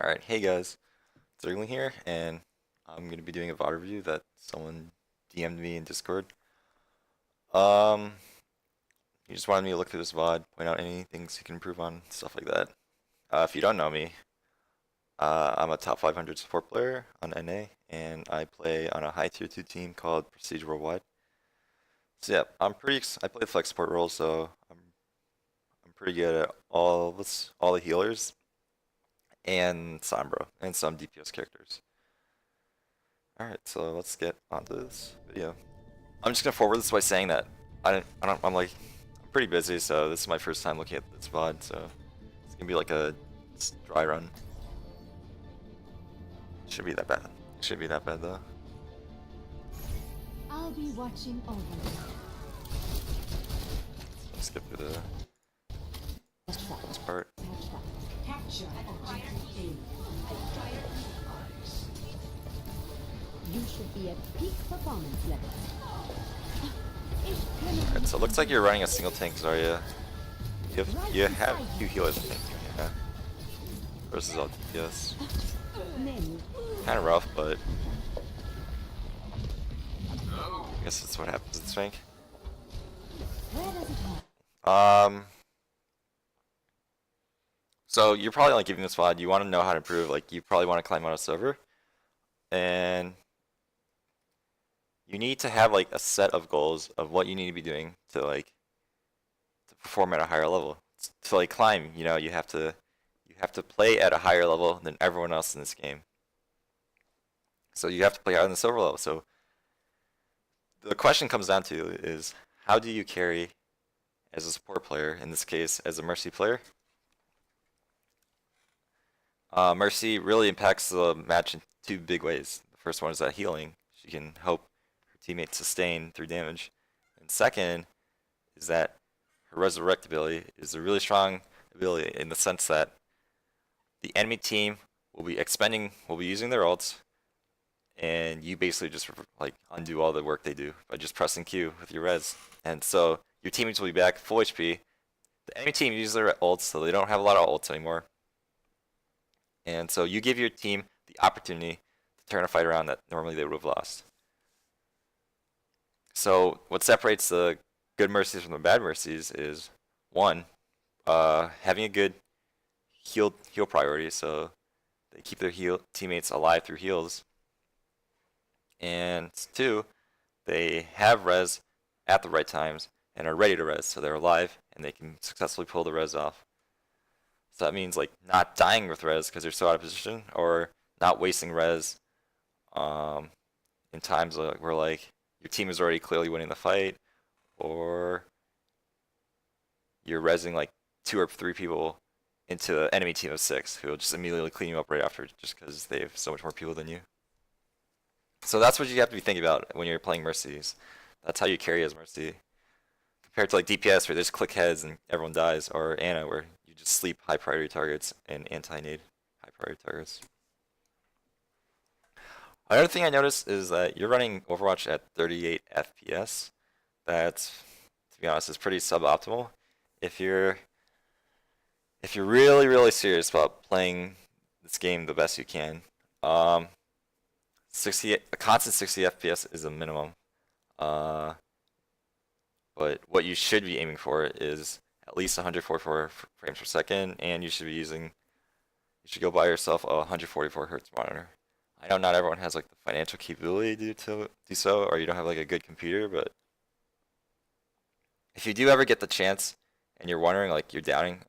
Alright, hey guys, it's Erling here, and I'm going to be doing a VOD review that someone DM'd me in Discord. Um, he just wanted me to look through this VOD, point out any things he can improve on, stuff like that. If you don't know me, I'm a top 500 support player on NA, and I play on a high tier 2 team called Prestige Worldwide. So yeah, I play the flex support role, so I'm pretty good at all the healers and Sombra, and some DPS characters. Alright, so let's get onto this video. I'm just gonna forward this by saying that I'm pretty busy, so this is my first time looking at this VOD, so it's gonna be like a dry run. Shouldn't be that bad. Shouldn't be that bad though. I'll be watching over you. Let's skip through this part. Capture objective A. You should be at peak performance level. Alright, so it looks like you're running a single tank Zarya. You have two healers, I think. Yeah. Versus all DPS. Kind of rough, but I guess that's what happens in this rank. So you're probably like giving this VOD, you want to know how to improve, like you probably want to climb on a server, and you need to have like a set of goals of what you need to be doing to perform at a higher level. To like climb, you know, you have to play at a higher level than everyone else in this game. So you have to play out on the silver level. So the question comes down to is how do you carry as a support player, in this case as a Mercy player? Mercy really impacts the match in two big ways. The first one is that healing. She can help her teammates sustain through damage. And second is that her resurrect ability is a really strong ability in the sense that the enemy team will be using their ults, and you basically just like undo all the work they do by just pressing Q with your res. And so your teammates will be back full HP. The enemy team uses their ults, so they don't have a lot of ults anymore. And so you give your team the opportunity to turn a fight around that normally they would have lost. So what separates the good Mercies from the bad Mercies is one, having a good heal priority, so they keep their teammates alive through heals. And two, they have res at the right times and are ready to res, so they're alive and they can successfully pull the res off. So that means like not dying with res because they're so out of position, or not wasting res in times where like your team is already clearly winning the fight, or you're resing like 2 or 3 people into an enemy team of 6 who will just immediately clean you up right after just because they have so much more people than you. So that's what you have to be thinking about when you're playing Mercies. That's how you carry as Mercy. Compared to like DPS where there's click heads and everyone dies, or Ana where you just sleep high priority targets and anti-nade high priority targets. Another thing I noticed is that you're running Overwatch at 38 FPS. That's, to be honest, is pretty suboptimal. If you're really serious about playing this game the best you can, a constant 60 FPS is a minimum. But what you should be aiming for is at least 144 frames per second, and you should go buy yourself a 144 hertz monitor. I know not everyone has like the financial capability to do so, or you don't have like a good computer, but if you do ever get the chance and you're wondering, like you're doubting,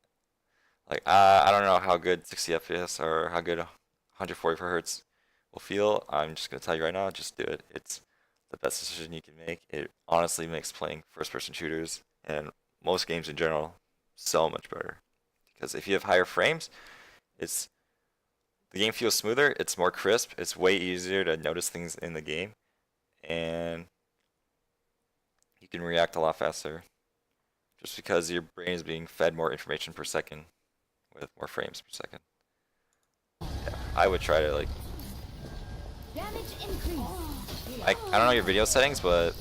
like I don't know how good 60 FPS or how good 144 hertz will feel, I'm just gonna tell you right now, just do it. It's the best decision you can make. It honestly makes playing first-person shooters and most games in general so much better. Because if you have higher frames, the game feels smoother, it's more crisp, it's way easier to notice things in the game, and you can react a lot faster just because your brain is being fed more information per second with more frames per second. Yeah, I would try to like I don't know your video settings, but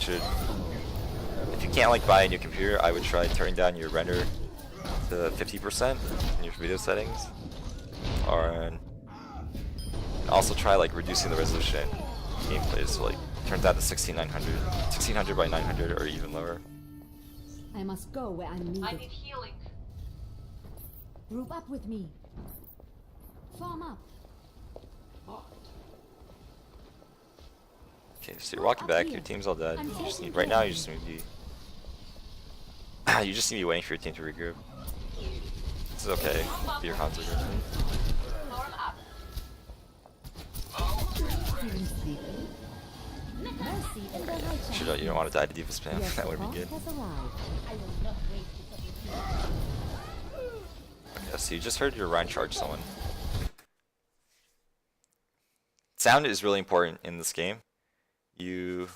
if you can't like buy a new computer, I would try turning down your render to 50% in your video settings. aeron. And also try like reducing the resolution gameplay, so like turns out to 1600 by 900 or even lower. I must go where I'm needed. I need healing. Group up with me. Form up. Okay, so you're walking back. Your team's all dead. You just need, right now, you just need to be you just need to be waiting for your team to regroup. This is okay. Be your Hanzo group. Form up. Feeling sleepy? Mercy and the high You don't want to die to D.Va spam. Your That would be good. support has arrived. I will not wait because Okay, so you just heard your Rhine charge someone. Sound is really important in this game. Right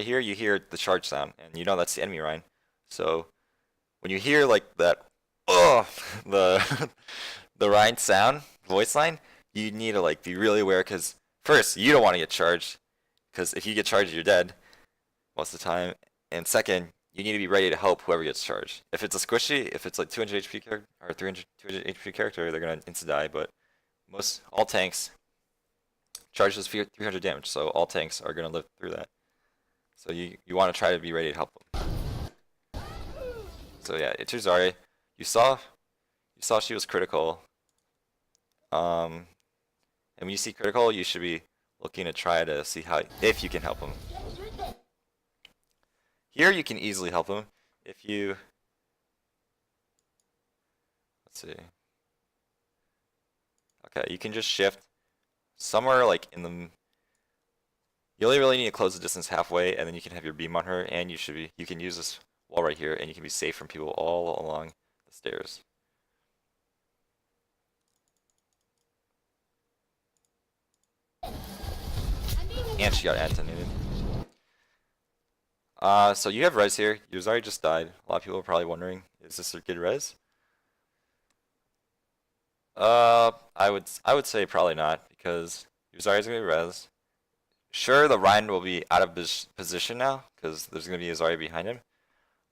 here, you hear the charge sound, and you know that's the enemy Rhine. So when you hear like that, the the Rhine sound voice line, you need to like be really aware, because first, you don't want to get charged, because if you get charged, you're dead most of the time. And second, you need to be ready to help whoever gets charged. If it's a squishy, if it's like 200 HP character or 200 HP character, they're gonna insta die. But all tanks charge does 300 damage, so all tanks are gonna live through that. So you want to try to be ready to help them. So yeah, it's your Zarya. You saw she was critical. And when you see critical, you should be looking to try to see if you can help them. Here you can easily help them if you, let's see. Okay, you can just shift somewhere like in the. You only really need to close the distance halfway, and then you can have your beam on her, and you can use this wall right here, and you can be safe from people all along the stairs. And she got antonated. So you have res here. Your Zarya just died. A lot of people are probably wondering, is this a good res? I would say probably not, because your Zarya's gonna be res. Sure, the Rhine will be out of position now, because there's gonna be a Zarya behind him,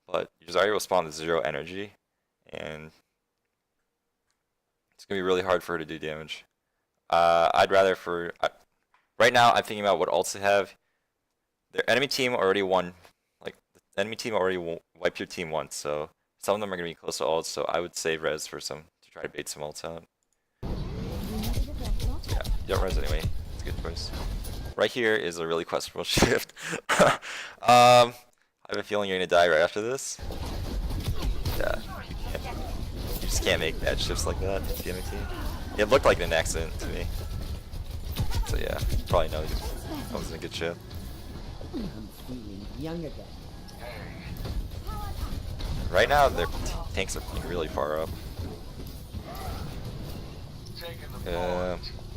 but your Zarya will spawn with 0 energy, and it's gonna be really hard for her to do damage. I'd rather right now I'm thinking about what ults they have. Their enemy team already won. Like the enemy team already wiped your team once, so some of them are gonna be close to ults. So I would save res for some to try to bait some ults out. Yeah, you don't res anyway. It's a good choice. Right here is a really questionable shift. I have a feeling you're gonna die right after this. Yeah, you just can't make bad shifts like that. The enemy team. It looked like an accident to me. So yeah, probably know that wasn't a good shift. I'm feeling young again. Right now, their tanks are really far up.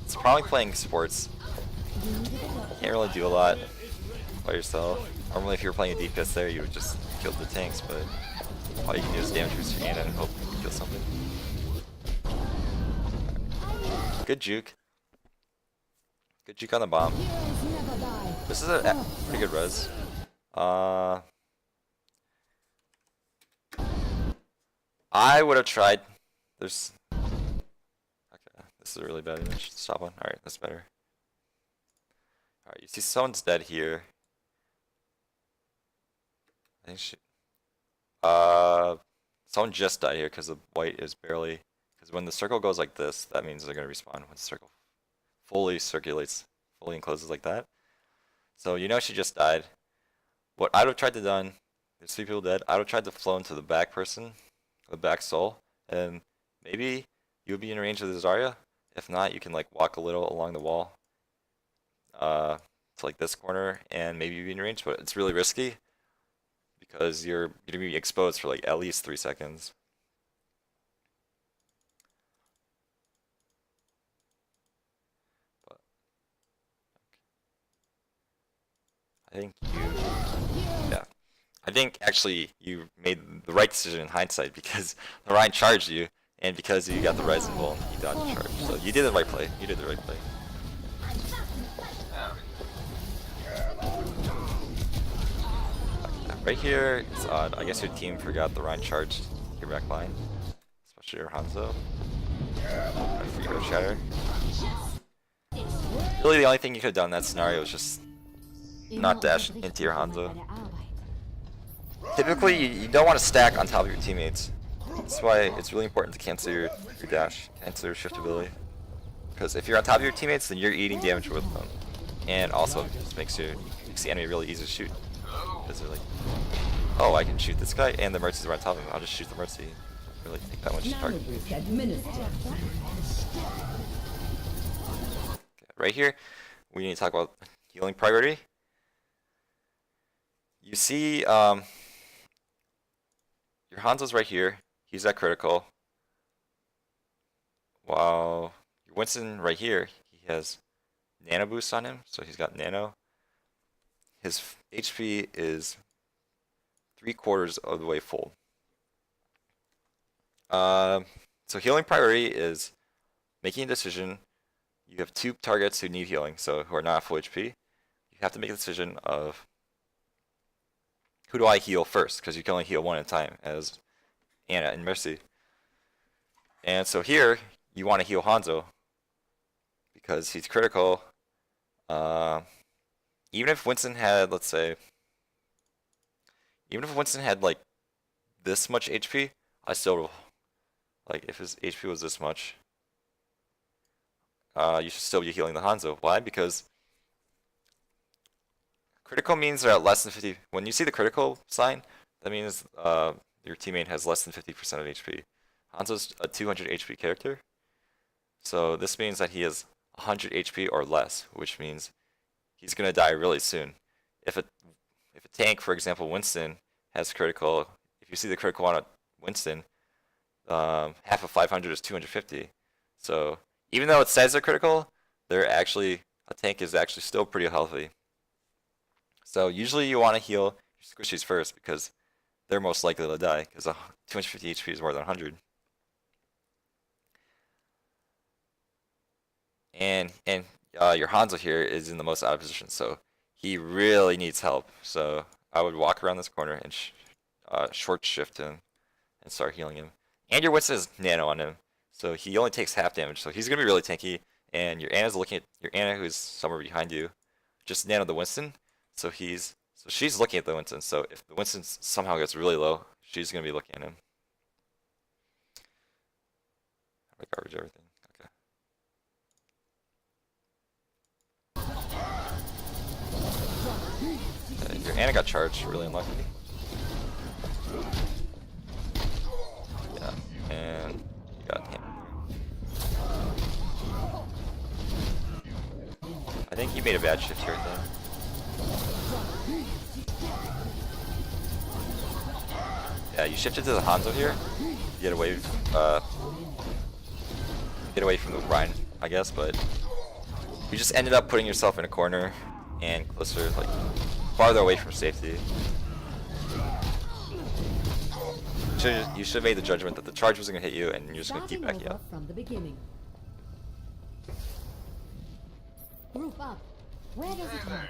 It's probably playing sports. Can't really do a lot by yourself. Normally, if you were playing a DPS there, you would just kill the tanks, but all you can do is damage boost your hand and hope you kill something. Good juke. Good juke on the bomb. This is a pretty good res. I would have tried. Okay, this is a really bad image to stop on. Alright, that's better. Alright, you see someone's dead here. I think someone just died here because the white is barely. Because when the circle goes like this, that means they're gonna respawn. When the circle fully encloses like that. So you know she just died. What I would have tried to done, there's 3 people dead, I would have tried to flow into the back person, the back soul, and maybe you would be in range of the Zarya. If not, you can like walk a little along the wall to like this corner, and maybe you'd be in range, but it's really risky because you're gonna be exposed for like at least 3 seconds. I think actually you made the right decision in hindsight, because the Rhine charged you, and because you got the res and bull, you dodged the charge. So you did the right play. You did the right play. Right here, it's odd. I guess your team forgot the Rhine charged your back line, especially your Hanzo. Free shatter. Really, the only thing you could have done in that scenario was just not dash into your Hanzo. Typically, you don't want to stack on top of your teammates. That's why it's really important to cancel your dash, cancel your shift ability. Because if you're on top of your teammates, then you're eating damage with them. And also, it just makes the enemy really easy to shoot. Because they're like, oh, I can shoot this guy, and the Mercies are on top of him. I'll just shoot the Mercy. Really take that much target. Okay, right here, we need to talk about healing priority. You see, your Hanzo's right here. He's at critical. While your Winston right here, he has nano boost on him, so he's got nano. His HP is 3/4 of the way full. So healing priority is making a decision. You have 2 targets who need healing, so who are not full HP. You have to make a decision of who do I heal first, because you can only heal one at a time, as Ana and Mercy. And so here, you want to heal Hanzo, because he's critical. Even if Winston had, let's say, even if Winston had like this much HP, I still, like if his HP was this much, you should still be healing the Hanzo. Why? Because critical means they're at less than 50. When you see the critical sign, that means your teammate has less than 50% of HP. Hanzo's a 200 HP character, so this means that he has 100 HP or less, which means he's gonna die really soon. If a tank, for example, Winston, has critical, if you see the critical on a Winston, half of 500 is 250. So even though it says they're critical, they're actually, a tank is actually still pretty healthy. So usually you want to heal your squishies first because they're most likely to die, because 250 HP is more than 100. And your Hanzo here is in the most out of position, so he really needs help. So I would walk around this corner and short shift him and start healing him. And your Winston is nano on him, so he only takes half damage, so he's gonna be really tanky. And your Ana's looking at your Ana, who's somewhere behind you, just nano the Winston. So she's looking at the Winston. So if the Winston somehow gets really low, she's gonna be looking at him. I garbage everything. Okay. Your Ana got charged, really unlucky. Yeah, and you got him. I think you made a bad shift here, though. Yeah, you shifted to the Hanzo here. Get away from the Rhine, I guess, but you just ended up putting yourself in a corner and closer, like farther away from safety. You should have made the judgment that the charge wasn't gonna hit you, and you're just gonna keep backing up. From the beginning. Group up. Where does it hurt?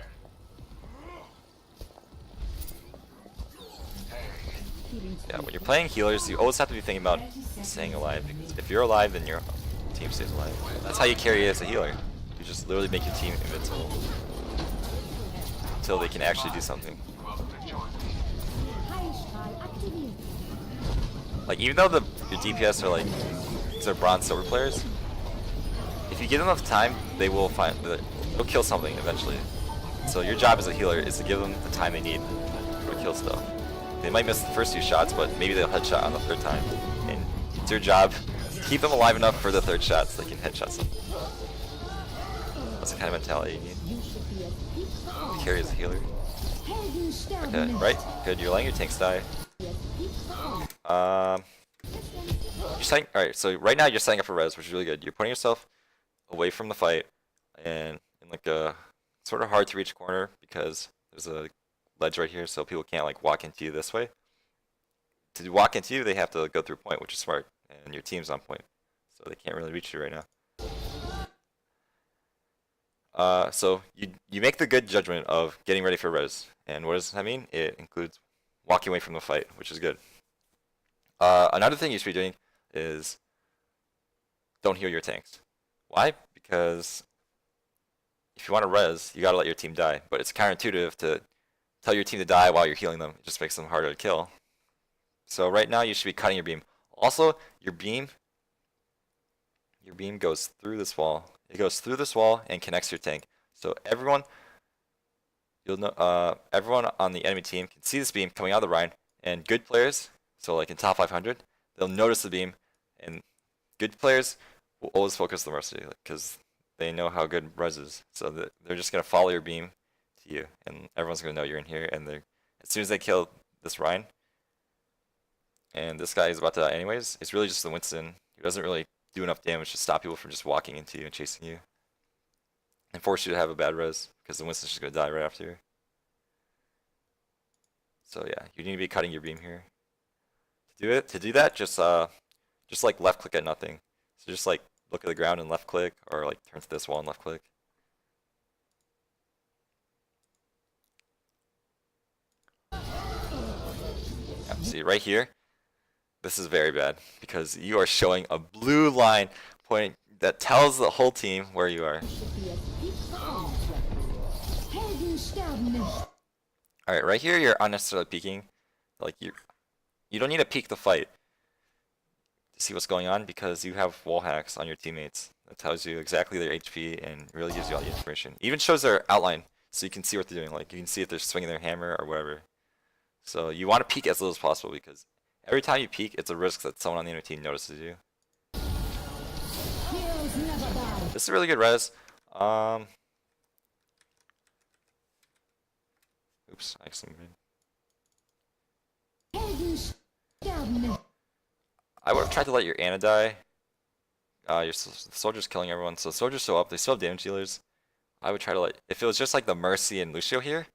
Yeah, when you're playing healers, you always have to be thinking about staying alive, because if you're alive, then your team stays alive. That's how you carry as a healer. You just literally make your team invincible until they can actually do something. Like, even though your DPS are like, these are bronze silver players, if you give them enough time, they will they'll kill something eventually. So your job as a healer is to give them the time they need to kill stuff. They might miss the first few shots, but maybe they'll headshot on the 3rd time. And it's your job to keep them alive enough for the 3rd shot so they can headshot them. That's the kind of mentality you need to carry as a healer. Okay, right? Good, you're letting your tanks die. Alright, so right now you're setting up for res, which is really good. You're putting yourself away from the fight and in like a sort of hard to reach corner because there's a ledge right here, so people can't like walk into you this way. To walk into you, they have to go through point, which is smart, and your team's on point, so they can't really reach you right now. So you make the good judgment of getting ready for res, and what does that mean? It includes walking away from the fight, which is good. Another thing you should be doing is don't heal your tanks. Why? Because if you want to res, you gotta let your team die. But it's counterintuitive to tell your team to die while you're healing them. It just makes them harder to kill. So right now you should be cutting your beam. Also, your beam goes through this wall. It goes through this wall and connects your tank. So everyone on the enemy team can see this beam coming out of the Rhine, and good players, so like in top 500, they'll notice the beam, and good players will always focus the Mercy because they know how good res is. So they're just gonna follow your beam to you, and everyone's gonna know you're in here. And as soon as they kill this Rhine, and this guy is about to die anyways, it's really just the Winston who doesn't really do enough damage to stop people from just walking into you and chasing you, and force you to have a bad res because the Winston's just gonna die right after. So yeah, you need to be cutting your beam here. To do that, just like left click at nothing. So just like look at the ground and left click, or like turn to this wall and left click. Yeah, see right here, this is very bad because you are showing a blue line pointing that tells the whole team where you are. Alright, right here you're unnecessarily peeking. Like you don't need to peek the fight to see what's going on because you have wall hacks on your teammates. That tells you exactly their HP and really gives you all the information. Even shows their outline so you can see what they're doing. Like you can see if they're swinging their hammer or whatever. So you want to peek as little as possible because every time you peek, it's a risk that someone on the enemy team notices you. This is a really good res. Oops, I accidentally. I would have tried to let your Ana die. Your soldier's killing everyone, so soldiers show up. They still have damage dealers. I would try to let. If it was just like the Mercy and Lucio here,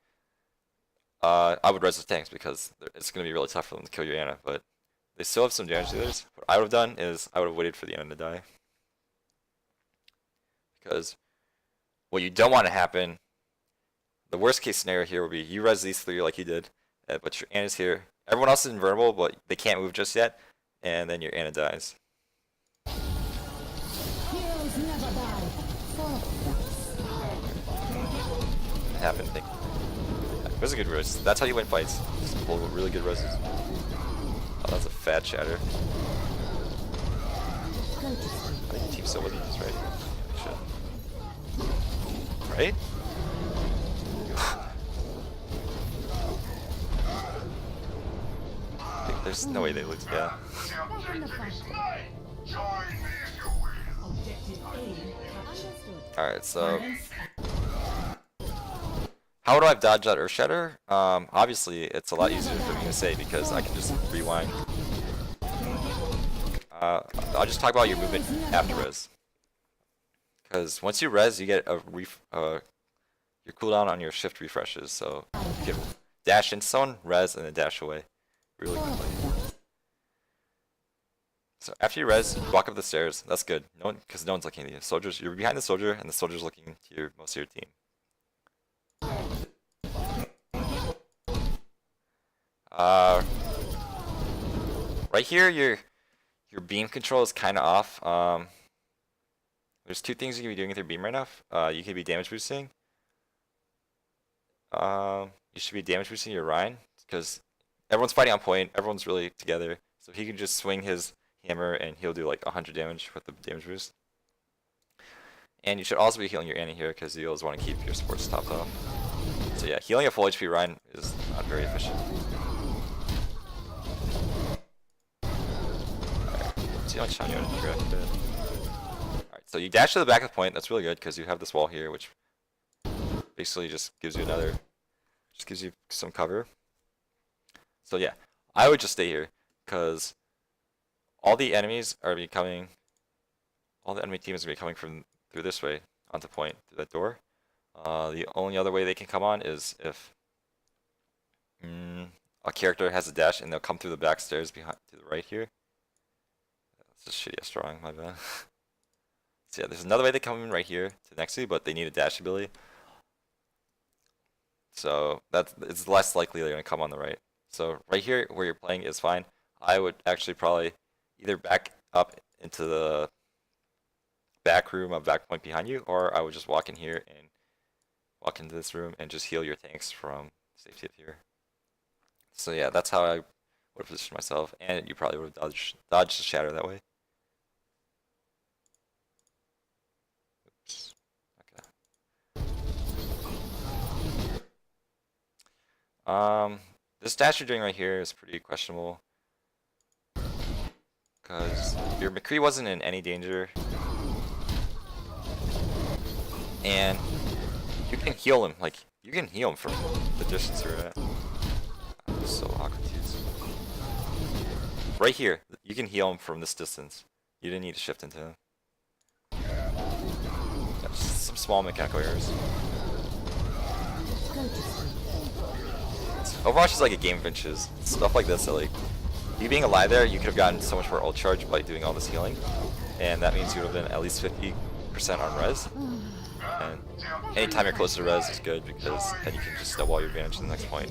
I would res the tanks because it's going to be really tough for them to kill your Ana. But they still have some damage dealers. What I would have done is I would have waited for the Ana to die. Because what you don't want to happen, the worst case scenario here would be you res these three like you did, but your Ana's here. Everyone else is invulnerable, but they can't move just yet, and then your Ana dies. It happened. It was a good res. That's how you win fights. Just pull really good roses. Oh, that's a fat shatter. I think the team's still with you, right? Yeah, right? There's no way they lose. Yeah. Alright, so how would I have dodged that Earth Shatter? Obviously, it's a lot easier for me to say because I can just rewind. I'll just talk about your movement after res. Because once you res, you get your cooldown on your shift refreshes. So you can dash into someone, res, and then dash away really quickly. So after you res, you walk up the stairs. That's good. Because no one's looking at you. Soldiers, you're behind the soldier, and the soldier's looking to most of your team. Right here, your beam control is kind of off. There's two things you can be doing with your beam right now. You can be damage boosting. You should be damage boosting your Rhine because everyone's fighting on point. Everyone's really together, so he can just swing his hammer and he'll do like 100 damage with the damage boost. And you should also be healing your Annie here because you always want to keep your supports topped off. So yeah, healing a full HP Rhine is not very efficient. See how much time you have to grab. Alright, so you dash to the back of the point. That's really good because you have this wall here, which basically just gives you some cover. So yeah, I would just stay here because all the enemy teams are coming from through this way onto point through that door. The only other way they can come on is if a character has a dash and they'll come through the back stairs behind to the right here. That's just shitty strong, my bad. So yeah, there's another way they come in right here to next to you, but they need a dash ability. So it's less likely they're gonna come on the right. So right here where you're playing is fine. I would actually probably either back up into the back room, a back point behind you, or I would just walk in here and walk into this room and just heal your tanks from safety of here. So yeah, that's how I would have positioned myself, and you probably would have dodged the shatter that way. Oops. Okay. This dash you're doing right here is pretty questionable, because your McCree wasn't in any danger, and you can heal him. Like, you can heal him from the distance you're at. I'm so awkward to use. Right here, you can heal him from this distance. You didn't need to shift into him. Yeah, just some small mechanical errors. Overwatch is like a game of inches. Stuff like this, that, like, you being alive there, you could have gotten so much more ult charge by doing all this healing, and that means you would have been at least 50% on res. And anytime you're close to res is good, because then you can just snowball your advantage to the next point.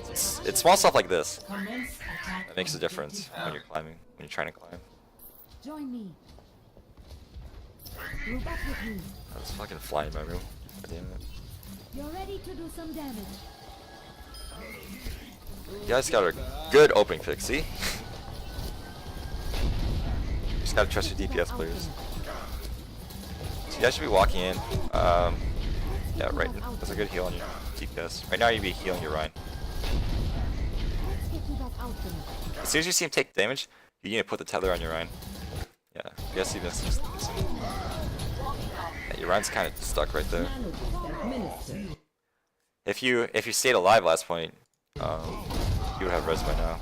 It's small stuff like this that makes a difference when you're climbing, when you're trying to climb. Join me. Group up with me. I was fucking flying in my room. God damn it. You're ready to do some damage. You guys got a good opening pick, see? You just gotta trust your DPS players. So you guys should be walking in. Yeah, right. That's a good heal on your DPS. Right now you'd be healing your Rhine. Let's get you back out there. As soon as you see him take damage, you need to put the tether on your Rhine. Yeah, you guys see this. Yeah, your Rhine's kind of stuck right there. If you stayed alive last point, you would have res by now.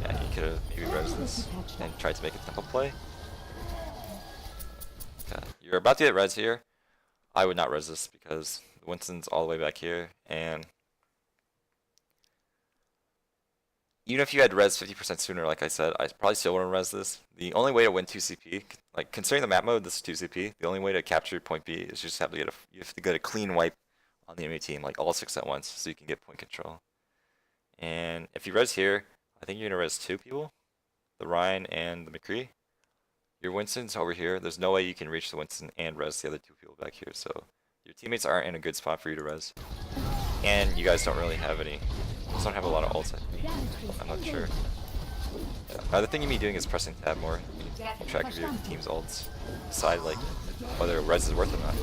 Yeah, you could have maybe res this and tried to make a tempo play. Okay, you're about to get res here. I would not res this because Winston's all the way back here, and even if you had res 50% sooner, like I said, I probably still wouldn't res this. The only way to win 2 CP, like considering the map mode, this is 2 CP. The only way to capture point B is you just have to get a clean wipe on the enemy team, like all 6 at once, so you can get point control. And if you res here, I think you're gonna res 2 people, the Rhine and the McCree. Your Winston's over here. There's no way you can reach the Winston and res the other 2 people back here. So your teammates aren't in a good spot for you to res, and you guys don't really have any. Just don't have a lot of ults, I think. I'm not sure. Yeah. Another thing you be doing is pressing tab more. Keep track of your team's ults. Decide like whether res is worth it or not.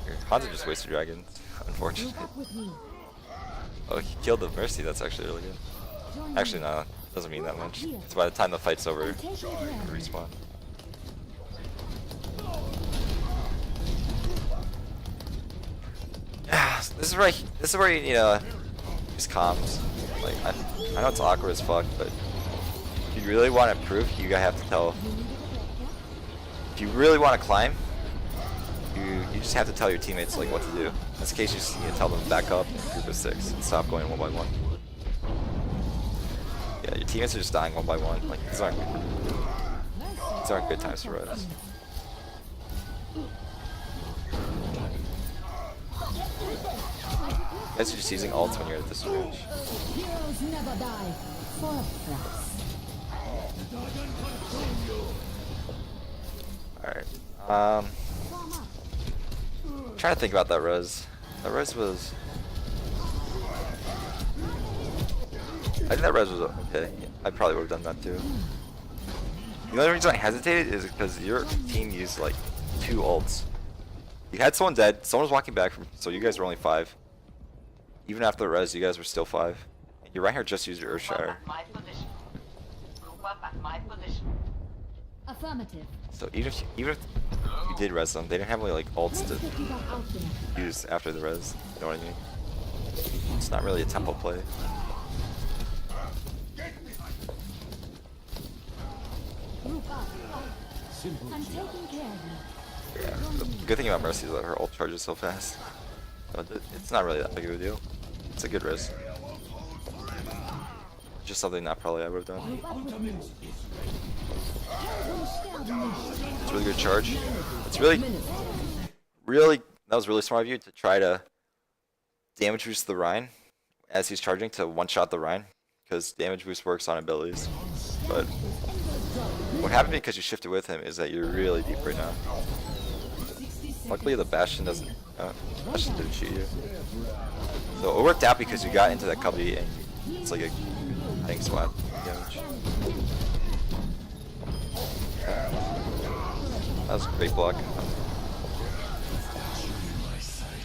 Your Hanzo just wasted dragons, unfortunately. Oh, he killed the Mercy. That's actually really good. Actually, no, doesn't mean that much. It's by the time the fight's over, you respawn. Yeah, this is where you need to use comms. Like I know it's awkward as fuck, but if you really want to improve, you gotta have to tell. If you really want to climb, you just have to tell your teammates like what to do. In this case, you just need to tell them to back up, group of 6, and stop going 1 by 1. Yeah, your teammates are just dying 1 by 1. Like these aren't good times to res. You guys are just using ults when you're at this range. Heroes never die. For a price. Alright. I'm trying to think about that res. That res was... I think that res was okay. I probably would have done that too. The only reason I hesitated is because your team used like 2 ults. You had someone dead, someone was walking back from, so you guys were only 5. Even after the res, you guys were still 5. And your right here just used your Earthshatter. Affirmative. So even if you did res them, they didn't have any like ults to use after the res. You know what I mean? It's not really a tempo play. I'm taking care of you. Yeah, the good thing about Mercy is that her ult charges so fast. But it's not really that big of a deal. It's a good risk. Just something that probably I would have done. It's a really good charge. It's really, that was really smart of you to try to damage boost the Rhine as he's charging to one-shot the Rhine, because damage boost works on abilities. But what happened because you shifted with him is that you're really deep right now. Luckily the Bastion doesn't, Bastion didn't shoot you. So it worked out because you got into that cubby and it's like a hiding swap damage. That was a great block.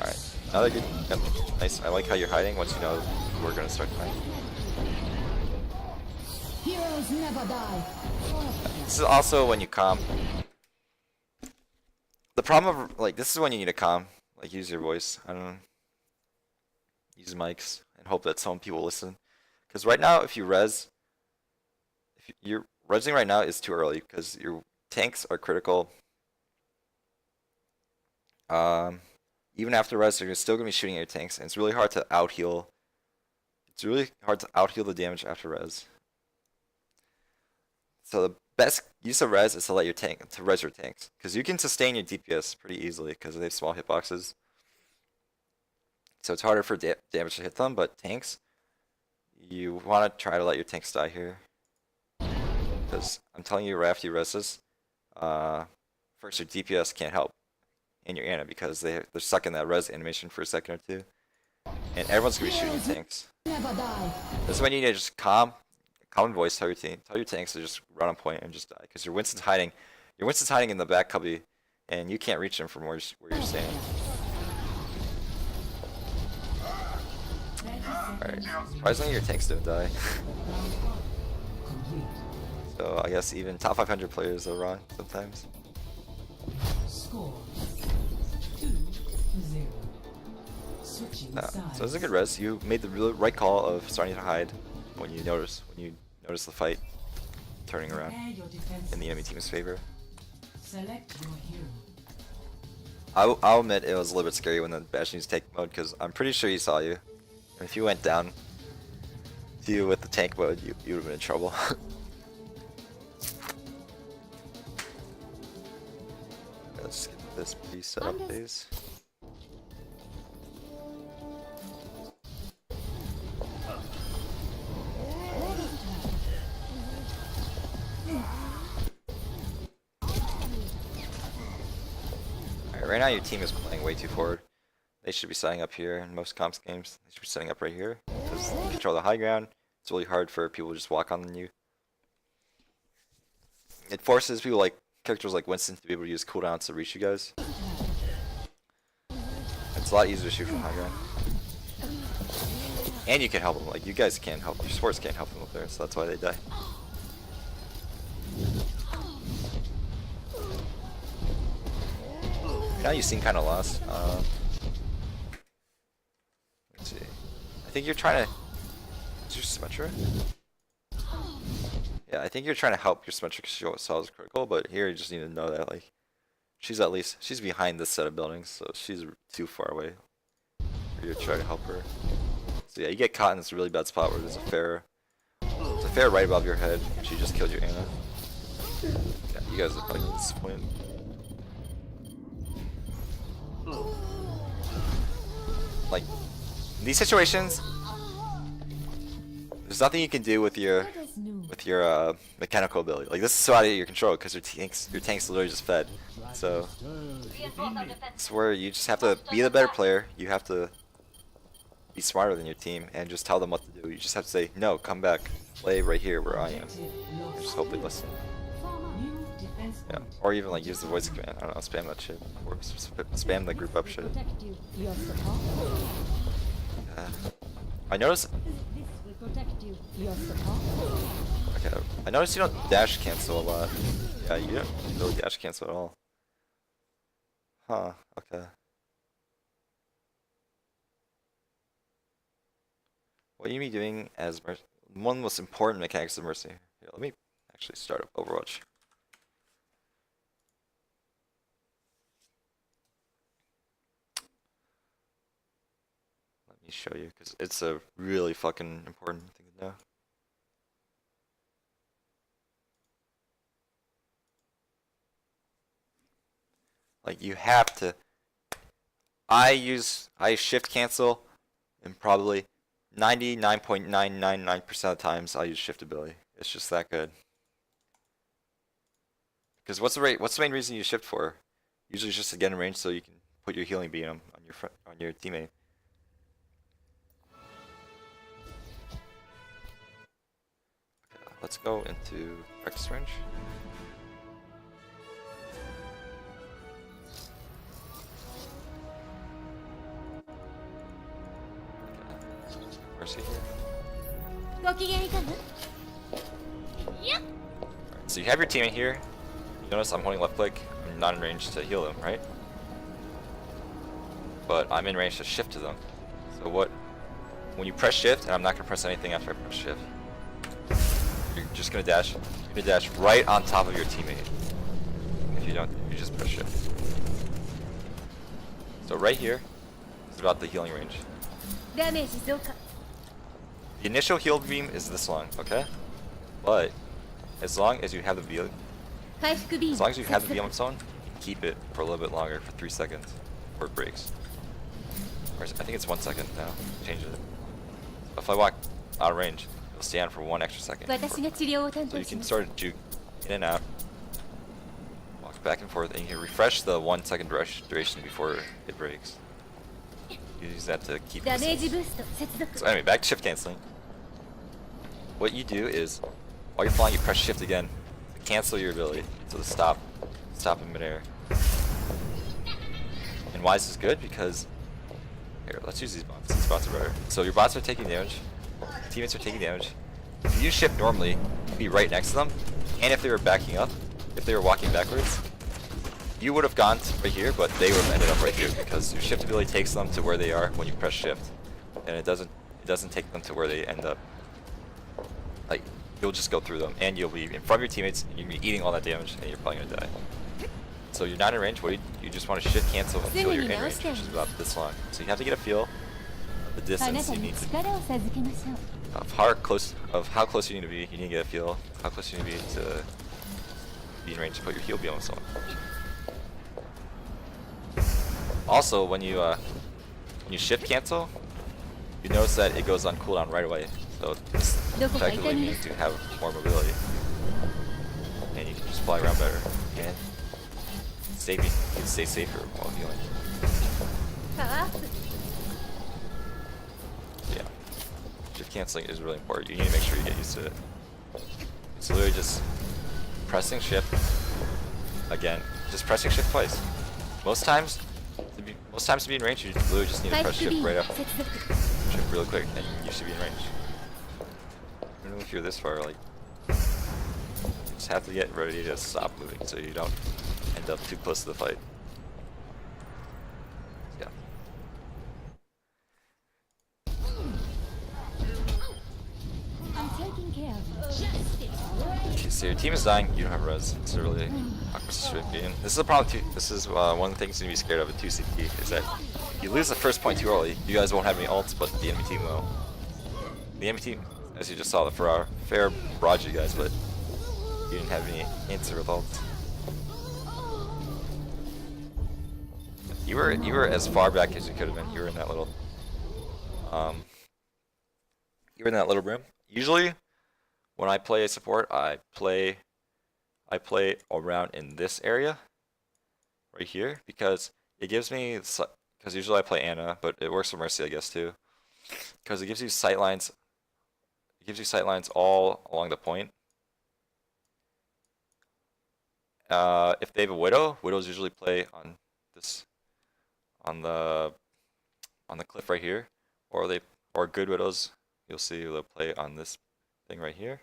Alright, another good, yep, nice. I like how you're hiding once you know we're gonna start fighting. Heroes never die. This is also when you calm. The problem of, like, this is when you need to calm. Like, use your voice. I don't know. Use mics and hope that some people listen. Because right now, if you're resing right now is too early because your tanks are critical. Even after res, you're still gonna be shooting at your tanks, and it's really hard to out heal. It's really hard to out heal the damage after res. So the best use of res is to let your res your tanks, because you can sustain your DPS pretty easily because they have small hitboxes. So it's harder for damage to hit them, but tanks, you want to try to let your tanks die here. Because I'm telling you, right after you res this, first your DPS can't help in your Ana because they're stuck in that res animation for a second or two. And everyone's going to be shooting your tanks. This is when you need to just calm voice, tell your tanks to just run on point and just die. Because your Winston's hiding in the back cubby, and you can't reach him from where you're standing. Alright, surprisingly your tanks didn't die. So I guess even top 500 players are wrong sometimes. Score 2-0. Switching sides. So it's a good res. You made the right call of starting to hide when you notice the fight turning around in the enemy team's favor. Select your hero. I'll admit it was a little bit scary when the Bastion used tank mode because I'm pretty sure he saw you. And if you went down to you with the tank mode, you would have been in trouble. Let's get this preset up phase. Alright, right now your team is playing way too forward. They should be setting up here in most comps games. They should be setting up right here because you control the high ground. It's really hard for people to just walk on you. It forces people like characters like Winston to be able to use cooldowns to reach you guys. It's a lot easier to shoot from high ground. And you can help them. Like, you guys can't help. Your supports can't help them up there, so that's why they die. Now you seem kind of lost. Let's see. I think you're trying to. Is your Symmetra? Yeah, I think you're trying to help your Symmetra because she solves critical, but here you just need to know that, like, she's behind this set of buildings, so she's too far away for you to try to help her. So yeah, you get caught in this really bad spot where there's a fair right above your head, and she just killed your Ana. Yeah, you guys are probably disappointed. Like, in these situations, there's nothing you can do with your mechanical ability. Like, this is so out of your control because your tank's literally just fed. So it's where you just have to be the better player. You have to be smarter than your team and just tell them what to do. You just have to say, no, come back, play right here where I am. And just hope they listen. Yeah, or even like use the voice command. I don't know, spam that shit, or spam the group up shit. I noticed. Okay, I noticed you don't dash cancel a lot. Yeah, you don't really dash cancel at all. Huh? Okay. What you be doing as Mercy? One of the most important mechanics of Mercy. Here, let me actually start up Overwatch. Let me show you, because it's a really fucking important thing to know. Like, you have to. I shift cancel, and probably 99.999% of the times I use shift ability. It's just that good. Because what's the main reason you shift for? Usually it's just to get in range so you can put your healing beam on your teammate. Okay, let's go into practice range. Okay. Mercy here. Alright, so you have your teammate here. You notice I'm holding left click. I'm not in range to heal them, right? But I'm in range to shift to them. So when you press shift, and I'm not gonna press anything after I press shift, you're just gonna dash. You're gonna dash right on top of your teammate. If you don't, you just press shift. So right here is about the healing range. The initial heal beam is this long, okay? But as long as you have the VM, on its own, you can keep it for a little bit longer, for 3 seconds, before it breaks. Or I think it's 1 second now. Change it. If I walk out of range, it'll stay on for 1 extra second. So you can sort of juke in and out, walk back and forth, and you can refresh the 1 second duration before it breaks. You use that to keep distance. So anyway, back to shift canceling. What you do is, while you're flying, you press shift again to cancel your ability, so to stop in midair. And why is this good? Because here, let's use these bots. These bots are better. So your bots are taking damage, teammates are taking damage. If you shift normally, you'd be right next to them, and if they were backing up, if they were walking backwards, you would have gone right here, but they would have ended up right here because your shift ability takes them to where they are when you press shift, and it doesn't take them to where they end up. Like, you'll just go through them, and you'll be in front of your teammates, and you'll be eating all that damage, and you're probably gonna die. So you're not in range. You just want to shift cancel until you're in range, which is about this long. So you have to get a feel of the distance you need to, of how close you need to be. You need to get a feel of how close you need to be in range to put your heal beam on someone. Also, when you shift cancel, you notice that it goes on cooldown right away. So this effectively means you have more mobility, and you can just fly around better and you can stay safer while healing. Yeah, shift canceling is really important. You need to make sure you get used to it. It's literally just pressing shift again, just pressing shift twice. Most times to be in range, you literally just need to press shift right up. Shift really quick, and you should be in range. Even if you're this far, like, you just have to get ready to stop moving so you don't end up too close to the fight. Yeah. Okay, so your team is dying, you don't have res. It's a really awkward situation. This is a problem too. This is one of the things you need to be scared of in 2CP, is that if you lose the first point too early, you guys won't have any ults, but the enemy team will. The enemy team, as you just saw, the fair barrage you guys, but you didn't have any answer with ults. You were as far back as you could have been. You were in that little room. Usually, when I play a support, I play around in this area, right here, because it gives me. Because usually I play Ana, but it works for Mercy, I guess, too. Because it gives you sight lines. It gives you sight lines all along the point. If they have a Widow, Widows usually play on this, on the cliff right here, or good Widows, you'll see they'll play on this thing right here.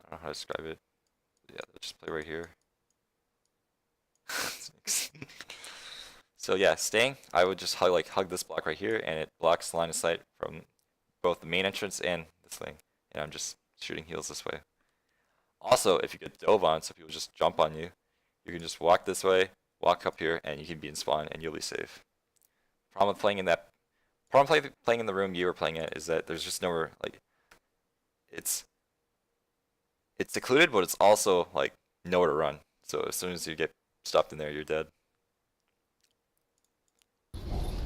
I don't know how to describe it. Yeah, they'll just play right here. So yeah, staying, I would just hug this block right here, and it blocks line of sight from both the main entrance and this thing. And I'm just shooting heals this way. Also, if you get dove on, so people just jump on you, you can just walk this way, walk up here, and you can be in spawn, and you'll be safe. Problem with playing in the room you were playing at is that there's just nowhere, like, it's secluded, but it's also like nowhere to run. So as soon as you get stopped in there, you're dead.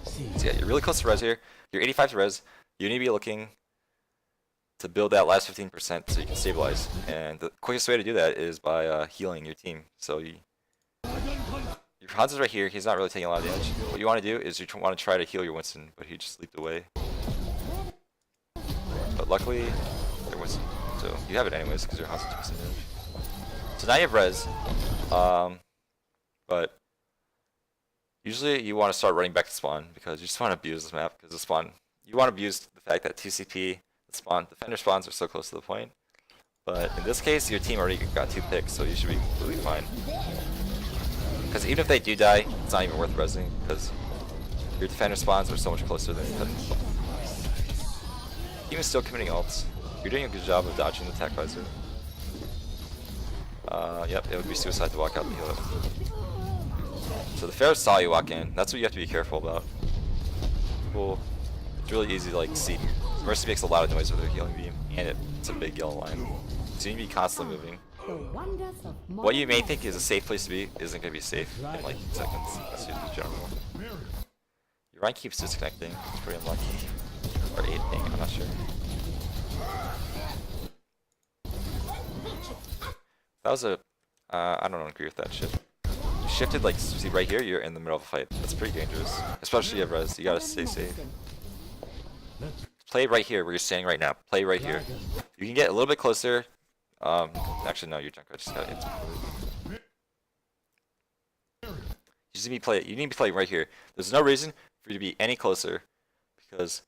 So yeah, you're really close to res here. You're 85 to res. You need to be looking to build that last 15% so you can stabilize. And the quickest way to do that is by healing your team. So your Hanzo's right here. He's not really taking a lot of damage. What you want to do is you want to try to heal your Winston, but he just leaped away. But luckily, your Winston. So you have it anyways because your Hanzo took some damage. So now you have res. But usually you want to start running back to spawn because you just want to abuse this map because the spawn. You want to abuse the fact that TCP, the defender spawns are so close to the point. But in this case, your team already got 2 picks, so you should be completely fine. Because even if they do die, it's not even worth resing because your defender spawns are so much closer than your defender spawns. Team is still committing ults. You're doing a good job of dodging the attack visor. Yep, it would be suicide to walk out and heal it. So the Pharaoh saw you walk in. That's what you have to be careful about. People, it's really easy to like see. Mercy makes a lot of noise with her healing beam, and it's a big yellow line. So you need to be constantly moving. What you may think is a safe place to be isn't going to be safe in like seconds. That's just the general. Your Ryan keeps disconnecting. It's pretty unlucky. Or 8 ping, I'm not sure. That was a... I don't agree with that shit. You shifted, like, see right here, you're in the middle of a fight. That's pretty dangerous. Especially at res, you gotta stay safe. Play right here, where you're standing right now. Play right here. You can get a little bit closer. Actually, no, your Junkrat just got hit. You need to be playing right here. There's no reason for you to be any closer, because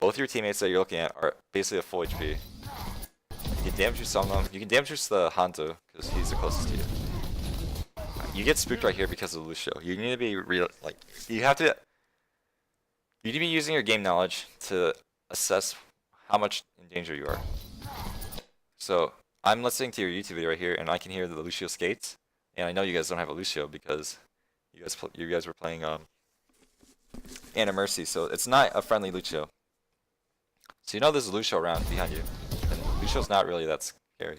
both your teammates that you're looking at are basically at full HP. You can damage juice some of them. You can damage juice the Hanzo, because he's the closest to you. You get spooked right here because of Lucio. You need to be real, like, you need to be using your game knowledge to assess how much in danger you are. So, I'm listening to your YouTube video right here, and I can hear the Lucio skates, and I know you guys don't have a Lucio because you guys were playing Anna Mercy, so it's not a friendly Lucio. So you know there's a Lucio around behind you, and Lucio's not really that scary.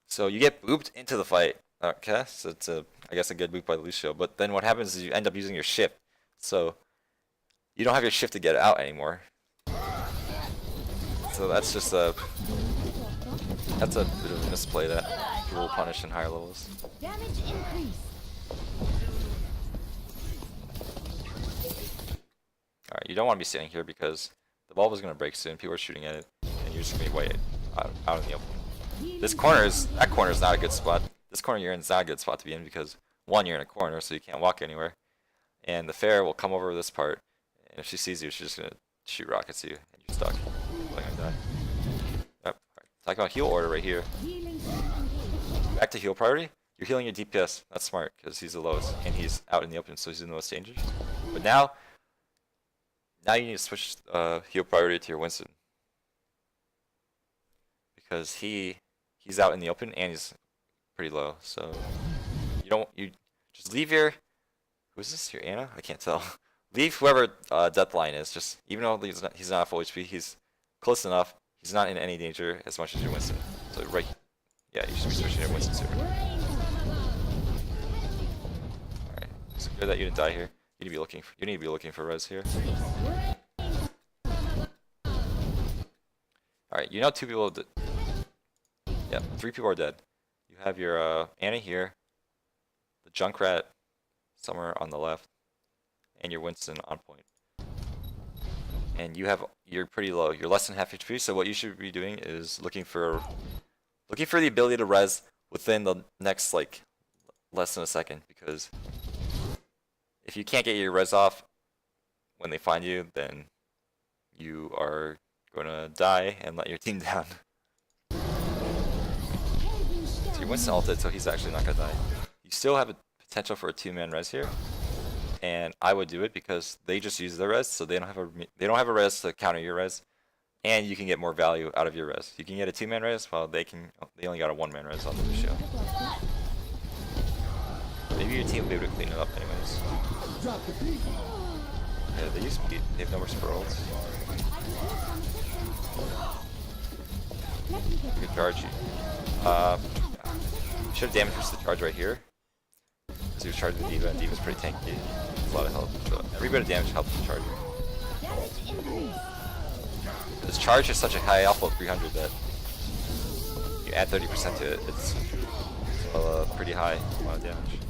So you get booped into the fight. Okay, so it's I guess a good boop by Lucio. But then what happens is you end up using your shift. So you don't have your shift to get out anymore. So that's just a bit of a misplay that people will punish in higher levels. Damage increase. Alright, you don't want to be standing here because the bulb is going to break soon. People are shooting at it, and you're just going to be way out in the open. That corner is not a good spot. This corner you're in is not a good spot to be in because, one, you're in a corner, so you can't walk anywhere. And the Fair will come over this part, and if she sees you, she's just going to shoot rockets at you, and you're stuck. You're going to die. Yep. Right. Talking about heal order right here. Back to heal priority. You're healing your DPS. That's smart, because he's the lowest, and he's out in the open, so he's in the most danger. But now you need to switch heal priority to your Winston. Because he's out in the open and he's pretty low, so you just leave your, who's this, your Anna? I can't tell. Leave whoever Deathline is, just even though he's not full HP, he's close enough, he's not in any danger as much as your Winston. So right, yeah, you should be switching your Winston soon. Alright, it's good that you didn't die here. You need to be looking for res here. Alright, you know 2 people yeah, 3 people are dead. You have your Anna here, the Junkrat somewhere on the left, and your Winston on point. And you're pretty low. You're less than half HP, so what you should be doing is looking for the ability to res within the next like less than a second, because if you can't get your res off when they find you, then you are gonna die and let your team down. So your Winston ulted, so he's actually not gonna die. You still have a potential for a 2-man res here, and I would do it because they just use their res, so they don't have a res to counter your res, and you can get more value out of your res. You can get a 2-man res, while they only got a 1-man res on the Lucio. Maybe your team will be able to clean it up anyways. Yeah, they use speed. They have no more super ults. Good charge. Should have damaged the charge right here. Because he was charging the D.Va, and D.Va's pretty tanky. It's a lot of health. So every bit of damage helps the charger. This charge is such a high alpha of 300 that you add 30% to it, it's a pretty high amount of damage.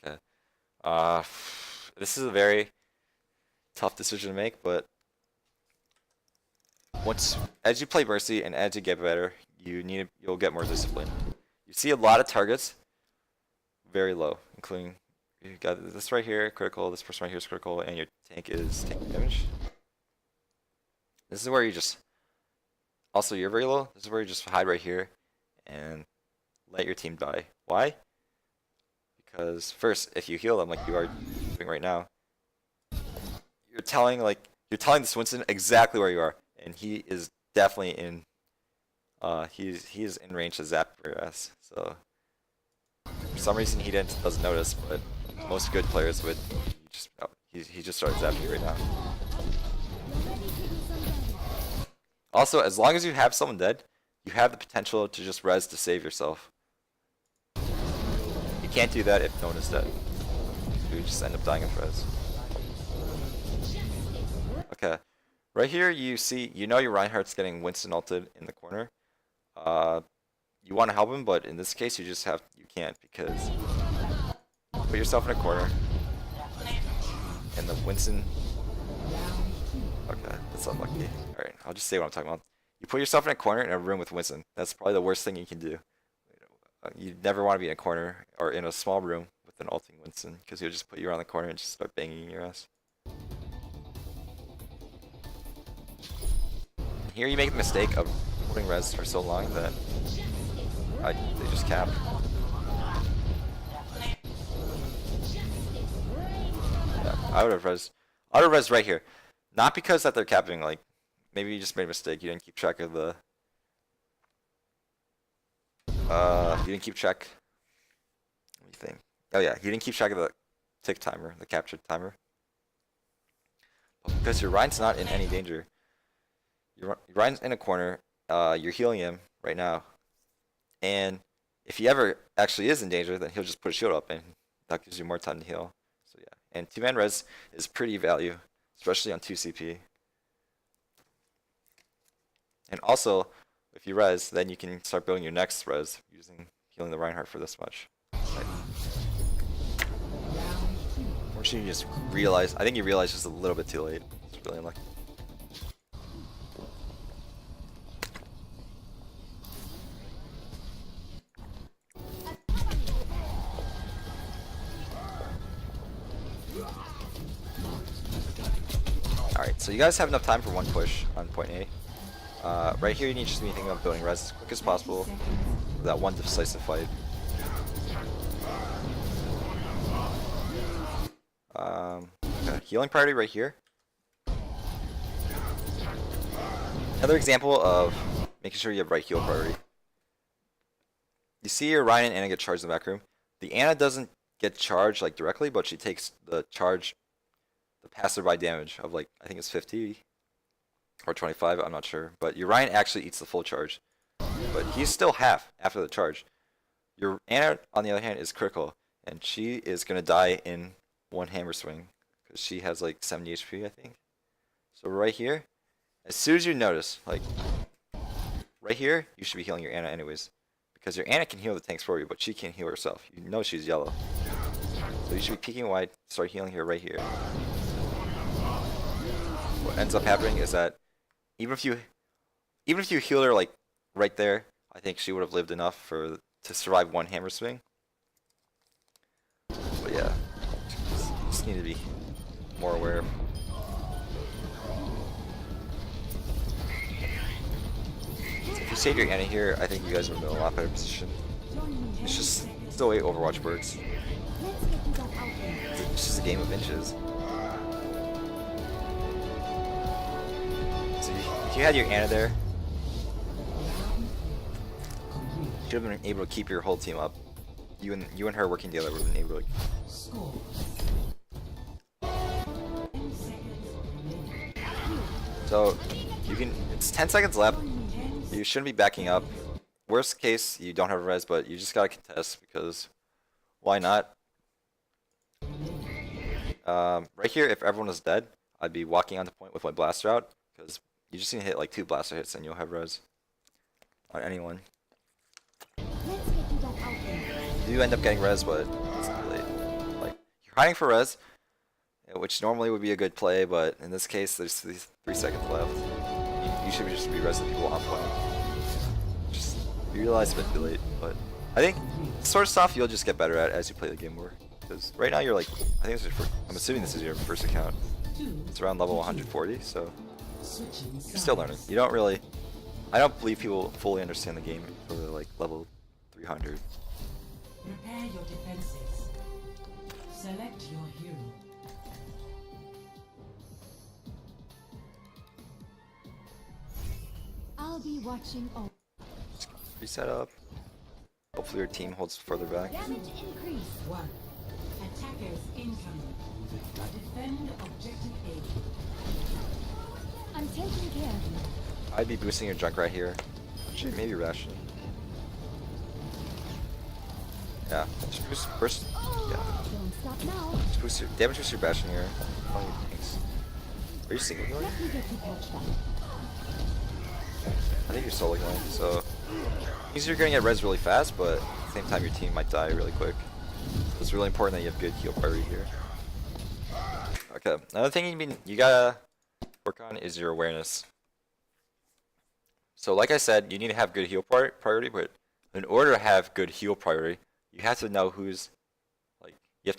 Okay. This is a very tough decision to make, but as you play Mercy and as you get better, you'll get more discipline. You see a lot of targets very low, including you got this right here, critical, this person right here is critical, and your tank is taking damage. This is where you just, also you're very low, this is where you just hide right here and let your team die. Why? Because first, if you heal them like you are doing right now, you're telling this Winston exactly where you are, and he is definitely in, he is in range to zap your ass. So for some reason he doesn't notice, but most good players would. He just started zapping you right now. Also, as long as you have someone dead, you have the potential to just res to save yourself. You can't do that if no one is dead. You just end up dying in res. Okay, right here you see, your Reinhardt's getting Winston ulted in the corner. You want to help him, but in this case you can't, because you put yourself in a corner and the Winston. Okay, that's unlucky. Alright, I'll just say what I'm talking about. You put yourself in a corner in a room with Winston. That's probably the worst thing you can do. You never want to be in a corner or in a small room with an ulting Winston, because he'll just put you around the corner and just start banging your ass. Here you make the mistake of holding res for so long that they just cap. Yeah, I would have res right here. Not because that they're capping, like, maybe you just made a mistake, you didn't keep track of the you didn't keep track, let me think. Oh yeah, you didn't keep track of the tick timer, the captured timer. But because your Ryan's not in any danger. Your Ryan's in a corner, you're healing him right now. And if he ever actually is in danger, then he'll just put a shield up and that gives you more time to heal. So yeah, and 2-man res is pretty value, especially on 2 CP. And also, if you res, then you can start building your next res using healing the Reinhardt for this much. Right. Unfortunately, you just realize, I think you realize just a little bit too late. It's really unlucky. Alright, so you guys have enough time for one push on point A. Right here you need to be thinking about building res as quick as possible for that one decisive fight. Okay, healing priority right here. Another example of making sure you have right heal priority. You see your Ryan and Anna get charged in the back room. The Anna doesn't get charged like directly, but she takes the charge, the passerby damage of like, I think it's 50 or 25, I'm not sure. But your Ryan actually eats the full charge, but he's still half after the charge. Your Anna, on the other hand, is critical, and she is going to die in one hammer swing because she has like 70 HP, I think. So right here, as soon as you notice, like right here, you should be healing your Anna anyways, because your Anna can heal the tanks for you, but she can't heal herself. You know she's yellow, so you should be peeking wide, start healing her right here. What ends up happening is that even if you heal her like right there, I think she would have lived enough to survive one hammer swing. But yeah, you just need to be more aware. So if you save your Anna here, I think you guys would be in a lot better position. It's just the way Overwatch works. It's just a game of inches. So if you had your Anna there, you should have been able to keep your whole team up. You and her working together would have been able to. So you can. It's 10 seconds left. You shouldn't be backing up. Worst case, you don't have a res, but you just gotta contest because why not? Right here, if everyone was dead, I'd be walking onto point with my blaster out, because you just need to hit like 2 blaster hits and you'll have res on anyone. Let's get you that out there. You do end up getting res, but it's too late. Like, you're hiding for res, which normally would be a good play, but in this case, there's 3 seconds left. You should just be resing people on point. Just, you realize it's too late, but I think sort of stuff you'll just get better at as you play the game more. Because right now you're like, I think I'm assuming this is your first account. It's around level 140, so you're still learning. You don't really, I don't believe people fully understand the game for like level 300. Prepare your defenses. Select your hero. I'll be watching all. Reset up. Hopefully your team holds further back. Damage increase. 1. Attackers incoming. Defend objective A. I'm taking care of you. I'd be boosting your junk right here. Actually, maybe ration. Yeah, just boost first. Yeah, Don't stop now. just boost your damage boost your bastion here. Oh, thanks. Are you single going? Let me get you patched up. I think you're solo going, so means you're gonna get res really fast, but at the same time your team might die really quick. So it's really important that you have good heal priority here. Okay, another thing you gotta work on is your awareness. So like I said, you need to have good heal priority, but in order to have good heal priority, you have to know who's like you have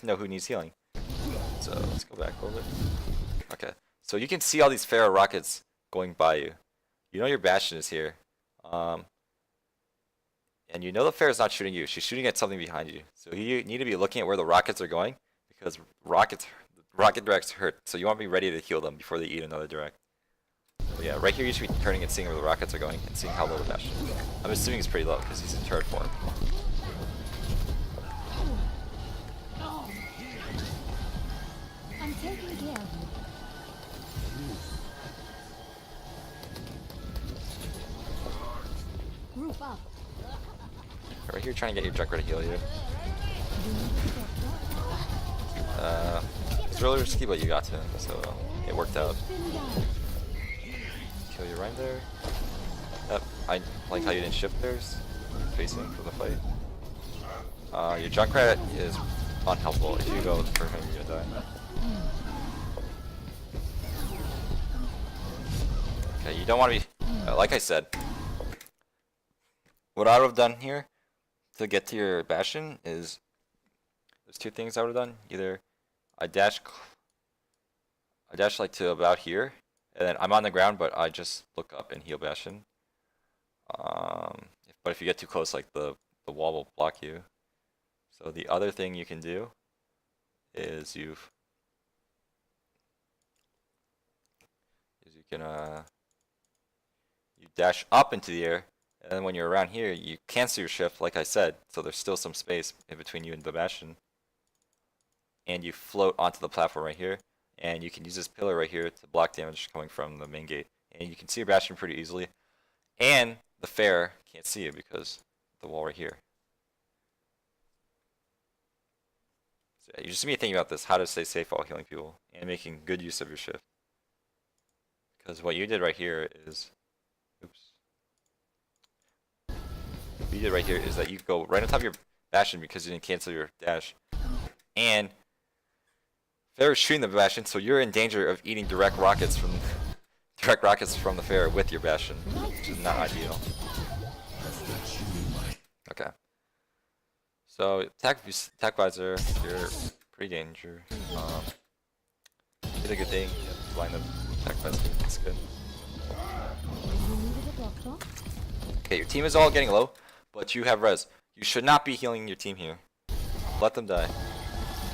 to know who needs healing. So let's go back a little bit. Okay, so you can see all these Pharaoh rockets going by you. You know your Bastion is here. And you know the Pharaoh's not shooting you. She's shooting at something behind you. So you need to be looking at where the rockets are going, because rocket directs hurt. So you want to be ready to heal them before they eat another direct. So yeah, right here you should be turning and seeing where the rockets are going and seeing how low the Bastion is. I'm assuming it's pretty low because he's in turret form. I'm taking care of you. Group up. Right here trying to get your junk ready to heal you. It's really risky, but you got to him, so it worked out. Kill your Rein there. Yep, I like how you didn't shift theirs. Facing for the fight. Your Junkrat is unhelpful. If you go for him, you're gonna die. Okay, you don't want to be, like I said, what I would have done here to get to your Bastion is, there's 2 things I would have done. Either I dash like to about here, and then I'm on the ground, but I just look up and heal Bastion. But if you get too close, like the wall will block you. So the other thing you can do is you dash up into the air, and then when you're around here, you cancel your shift, like I said, so there's still some space in between you and the Bastion. And you float onto the platform right here, and you can use this pillar right here to block damage coming from the main gate. And you can see your Bastion pretty easily. And the Fair can't see you because of the wall right here. So yeah, you just need to think about this, how to stay safe while healing people, and making good use of your shift. Because what you did right here is, what you did right here is that you go right on top of your Bastion because you didn't cancel your dash. And Fair is shooting the Bastion, so you're in danger of eating direct rockets from the Fair with your Bastion, which is not ideal. Okay. So attack visor, you're pretty danger. Did a good thing. Yeah, blind the attack visor. That's good. Okay, your team is all getting low, but you have res. You should not be healing your team here. Let them die.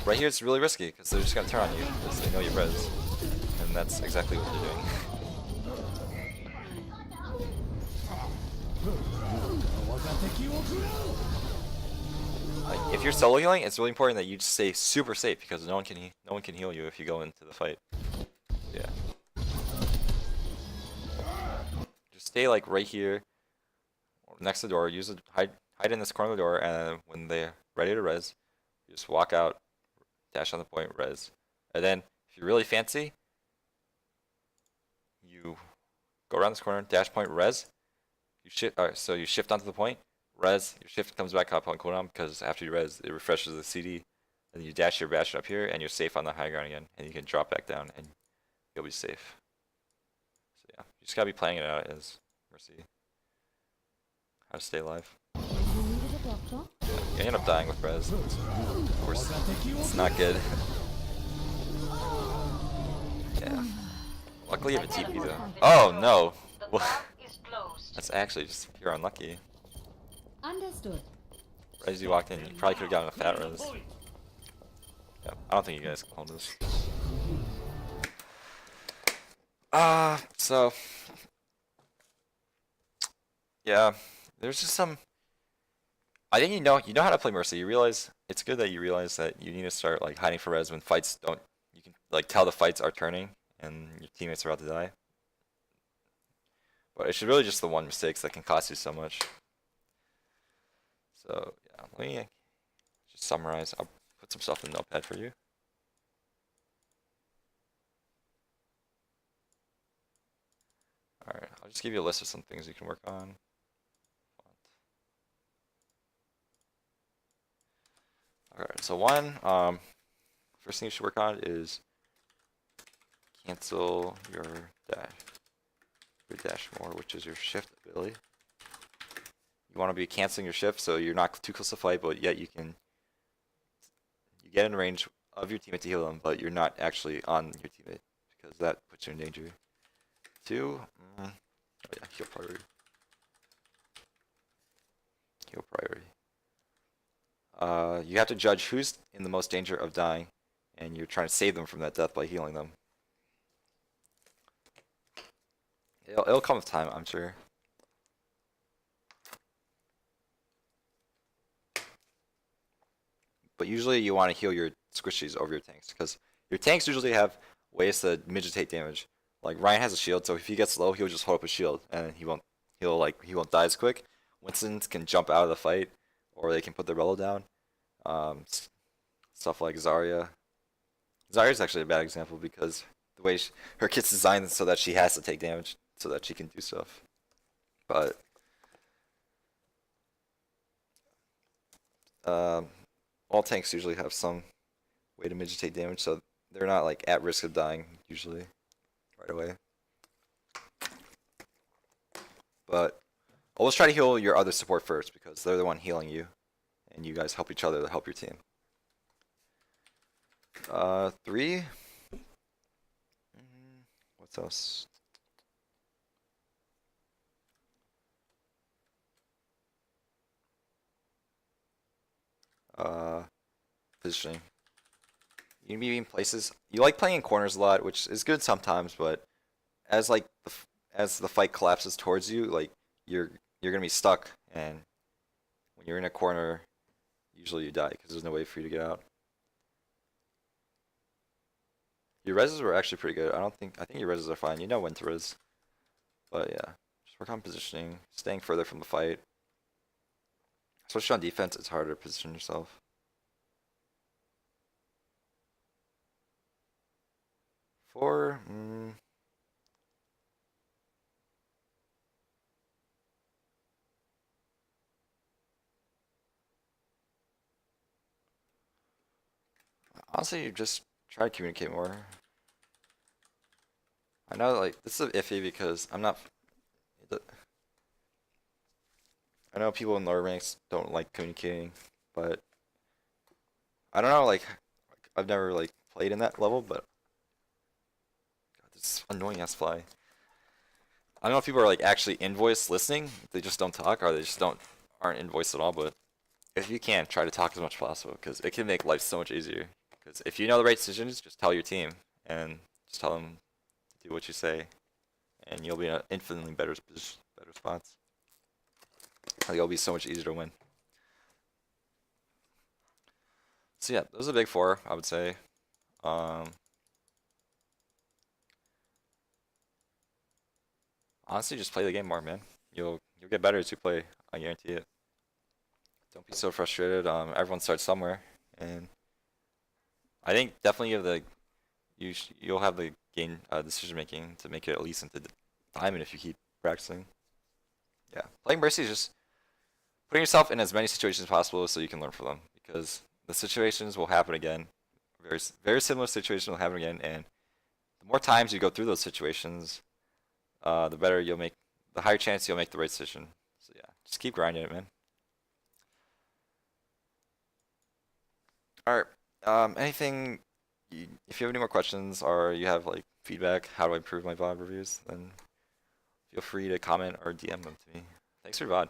Right here it's really risky because they're just gonna turn on you because they know you res, and that's exactly what they're doing. Like, if you're solo healing, it's really important that you just stay super safe because no one can heal you if you go into the fight. Yeah. Just stay like right here, next to the door. Hide in this corner of the door, and when they're ready to res, you just walk out, dash on the point, res. And then if you're really fancy, you go around this corner, dash point, res. You shift. So you shift onto the point, res. Your shift comes back up on cooldown because after you res, it refreshes the CD. And then you dash your bash up here, and you're safe on the high ground again, and you can drop back down, and you'll be safe. So yeah, you just gotta be playing it out as Mercy. How to stay alive. You needed a doctor? You end up dying with res. Of course, it's not good. Yeah. Luckily you have a TP though. Oh no! The Well, path is closed. that's actually just pure unlucky. Understood. Right as you walked in, you probably could have gotten a fat res. Yeah, I don't think you guys can hold this. So yeah, there's just some. I think you know how to play Mercy. You realize it's good that you realize that you need to start like hiding for res when fights don't. You can like tell the fights are turning and your teammates are about to die. But it's really just the one mistakes that can cost you so much. So yeah, let me just summarize. I'll put some stuff in the notepad for you. Alright, I'll just give you a list of some things you can work on. Alright, so one, first thing you should work on is cancel your dash more, which is your shift ability. You want to be canceling your shift so you're not too close to fight, but yet you get in range of your teammate to heal them, but you're not actually on your teammate because that puts you in danger. Two, oh yeah, heal priority. Heal priority. You have to judge who's in the most danger of dying, and you're trying to save them from that death by healing them. It'll come with time, I'm sure. But usually you want to heal your squishies over your tanks, because your tanks usually have ways to midget take damage. Like Ryan has a shield, so if he gets low, he'll just hold up a shield, and he won't die as quick. Winston can jump out of the fight, or they can put their relo down. Stuff like Zarya. Zarya's actually a bad example because the way her kit's designed so that she has to take damage so that she can do stuff. But all tanks usually have some way to midget take damage, so they're not like at risk of dying usually right away. But always try to heal your other support first because they're the one healing you, and you guys help each other to help your team. Three. What's else? Positioning. You can be in places. You like playing in corners a lot, which is good sometimes, but as like as the fight collapses towards you, like you're gonna be stuck, and when you're in a corner, usually you die because there's no way for you to get out. Your reses were actually pretty good. I think your reses are fine. You know when to res. But yeah, just work on positioning, staying further from the fight. Especially on defense, it's harder to position yourself. Four, honestly, you just try to communicate more. I know, like, this is iffy because I know people in lower ranks don't like communicating, but I don't know, like, I've never, like, played in that level, but God, this annoying ass fly. I don't know if people are, like, actually in voice listening, they just don't talk, or they just aren't in voice at all, but if you can, try to talk as much as possible, because it can make life so much easier. Because if you know the right decisions, just tell your team, and just tell them to do what you say, and you'll be in an infinitely better spots. I think it'll be so much easier to win. So yeah, those are the big four, I would say. Honestly, just play the game more, man. You'll get better as you play. I guarantee it. Don't be so frustrated. Everyone starts somewhere, and I think definitely you have the you'll have the gain decision making to make it at least into diamond if you keep practicing. Yeah, playing Mercy is just putting yourself in as many situations as possible so you can learn from them, because the situations will happen again. Very similar situation will happen again, and the more times you go through those situations, the better you'll make, the higher chance you'll make the right decision. So yeah, just keep grinding it, man. All right. Anything? If you have any more questions or you have like feedback, how do I improve my VOD reviews, then feel free to comment or DM them to me. Thanks for your VOD.